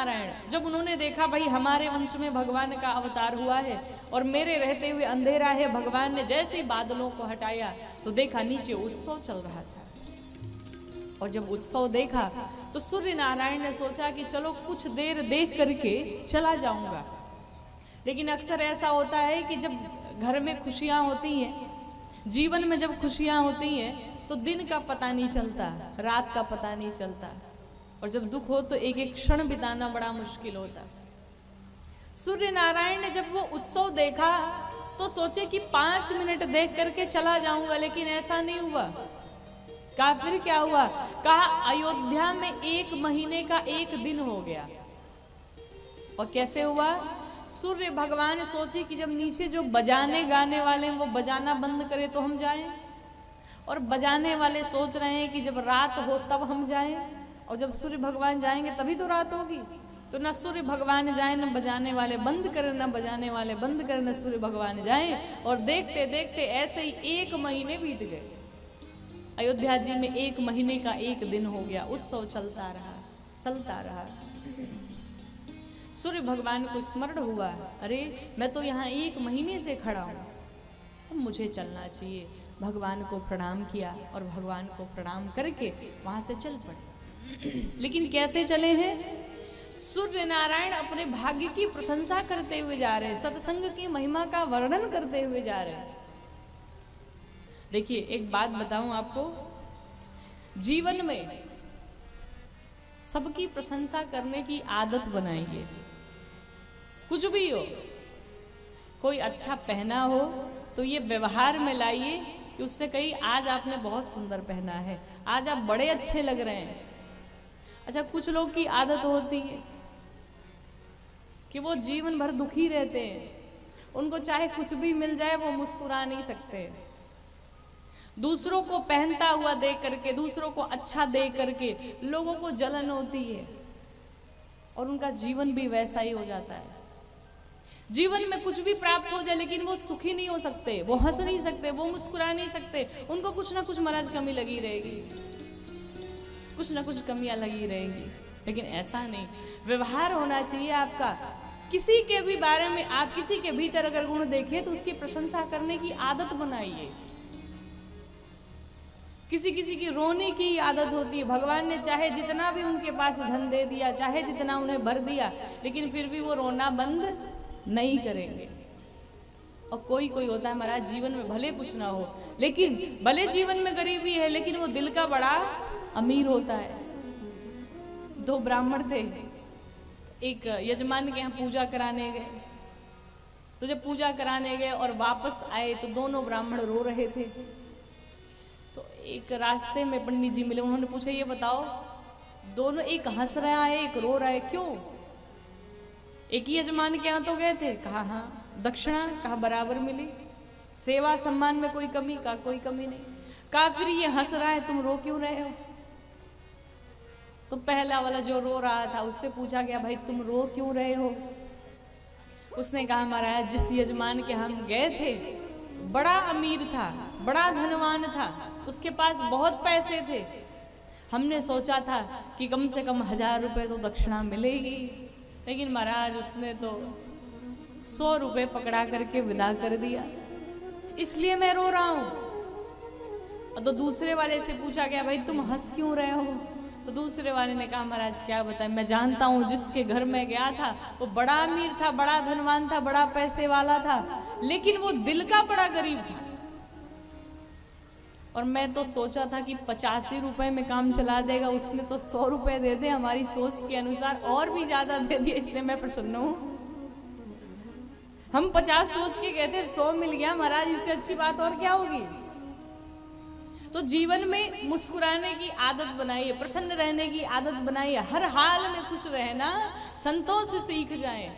नारायण जब उन्होंने देखा भाई हमारे वंश में भगवान का अवतार हुआ है और मेरे रहते हुए अंधेरा है, भगवान ने जैसे ही बादलों को हटाया तो देखा नीचे उत्सव चल रहा था। और जब उत्सव देखा तो सूर्य नारायण ने सोचा कि चलो कुछ देर देख करके चला जाऊंगा। लेकिन अक्सर ऐसा होता है कि जब घर में खुशियां होती हैं, जीवन में जब खुशियां होती हैं तो दिन का पता नहीं चलता, रात का पता नहीं चलता, और जब दुख हो तो एक एक क्षण बिताना बड़ा मुश्किल होता। सूर्य नारायण ने जब वो उत्सव देखा तो सोचे कि 5 मिनट देख करके चला जाऊंगा, लेकिन ऐसा नहीं हुआ। कहा फिर क्या हुआ? कहा अयोध्या में 1 महीने का 1 दिन हो गया। और कैसे हुआ? सूर्य भगवान सोचे कि जब नीचे जो बजाने गाने वाले हैं वो बजाना बंद करे तो हम जाएं, और बजाने वाले सोच रहे हैं कि जब रात हो तब हम जाएं, और जब सूर्य भगवान जाएंगे तभी तो रात होगी। तो न सूर्य भगवान जाए, न बजाने वाले बंद करें, न बजाने वाले बंद करें, न सूर्य भगवान जाएं। और देखते देखते ऐसे ही 1 महीने बीत गए। अयोध्या जी में 1 महीने का 1 दिन हो गया। उत्सव चलता रहा, चलता रहा। सूर्य भगवान को स्मरण हुआ, अरे मैं तो यहाँ 1 महीने से खड़ा हूँ, अब मुझे चलना चाहिए। भगवान को प्रणाम किया और भगवान को प्रणाम करके वहां से चल पड़े। लेकिन कैसे चले हैं? सूर्य नारायण अपने भाग्य की प्रशंसा करते हुए जा रहे हैं, सत्संग की महिमा का वर्णन करते हुए जा रहे हैं। देखिए एक बात बताऊं आपको, जीवन में सबकी प्रशंसा करने की आदत बनाइए। कुछ भी हो, कोई अच्छा पहना हो तो ये व्यवहार में लाइए कि उससे कहीं आज आपने बहुत सुंदर पहना है, आज आप बड़े अच्छे लग रहे हैं। अच्छा, कुछ लोग की आदत होती है कि वो जीवन भर दुखी रहते हैं, उनको चाहे कुछ भी मिल जाए वो मुस्कुरा नहीं सकते। दूसरों को पहनता हुआ देख करके, दूसरों को अच्छा देख करके लोगों को जलन होती है और उनका जीवन भी वैसा ही हो जाता है। जीवन में कुछ भी प्राप्त हो जाए लेकिन वो सुखी नहीं हो सकते, वो हंस नहीं सकते, वो मुस्कुरा नहीं सकते, उनको कुछ ना कुछ महाराज कमी लगी रहेगी, कुछ ना कुछ कमियां लगी रहेंगी। लेकिन ऐसा नहीं, व्यवहार होना चाहिए आपका। किसी के भी बारे में आप किसी के भीतर अगर गुण देखें तो उसकी प्रशंसा करने की आदत बनाइए। किसी किसी की रोने की आदत होती है। भगवान ने चाहे जितना भी उनके पास धन दे दिया, चाहे जितना उन्हें भर दिया, लेकिन फिर भी वो रोना बंद नहीं करेंगे। और कोई कोई होता है महाराज जीवन में भले कुछ ना हो, लेकिन भले जीवन में गरीबी है लेकिन वो दिल का बड़ा अमीर होता है। 2 ब्राह्मण थे, एक यजमान के यहाँ पूजा कराने गए। तो जब पूजा कराने गए और वापस आए तो दोनों ब्राह्मण रो रहे थे। तो एक रास्ते में पंडित जी मिले, उन्होंने पूछा ये बताओ, दोनों एक हंस रहा है एक रो रहा है, क्यों? एक ही यजमान के यहाँ तो गए थे? कहा हाँ। दक्षिणा? कहा बराबर मिली। सेवा सम्मान में कोई कमी? कहा कोई कमी नहीं। कहा फिर ये हंस रहा है, तुम रो क्यों रहे हो? तो पहला वाला जो रो रहा था उससे पूछा गया भाई तुम रो क्यों रहे हो? उसने कहा महाराज जिस यजमान के हम गए थे बड़ा अमीर था, बड़ा धनवान था, उसके पास बहुत पैसे थे। हमने सोचा था कि कम से कम 1000 रुपए तो दक्षिणा मिलेगी, लेकिन महाराज उसने तो 100 रुपए पकड़ा करके विदा कर दिया, इसलिए मैं रो रहा हूं। तो दूसरे वाले से पूछा गया भाई तुम हंस क्यों रहे हो? तो दूसरे वाले ने कहा महाराज क्या बताएं, मैं जानता हूं जिसके घर में गया था वो बड़ा अमीर था, बड़ा धनवान था, बड़ा पैसे वाला था, लेकिन वो दिल का बड़ा गरीब था। और मैं तो सोचा था कि 85 रुपए में काम चला देगा, उसने तो 100 रुपए दे दे, हमारी सोच के अनुसार और भी ज्यादा दे दिया, इसलिए मैं प्रसन्न हूं। हम 50 सोच के कहते 100 मिल गया महाराज, इससे अच्छी बात और क्या होगी? तो जीवन में मुस्कुराने की आदत बनाइए, प्रसन्न रहने की आदत बनाइए, हर हाल में खुश रहना संतों से सीख जाएं।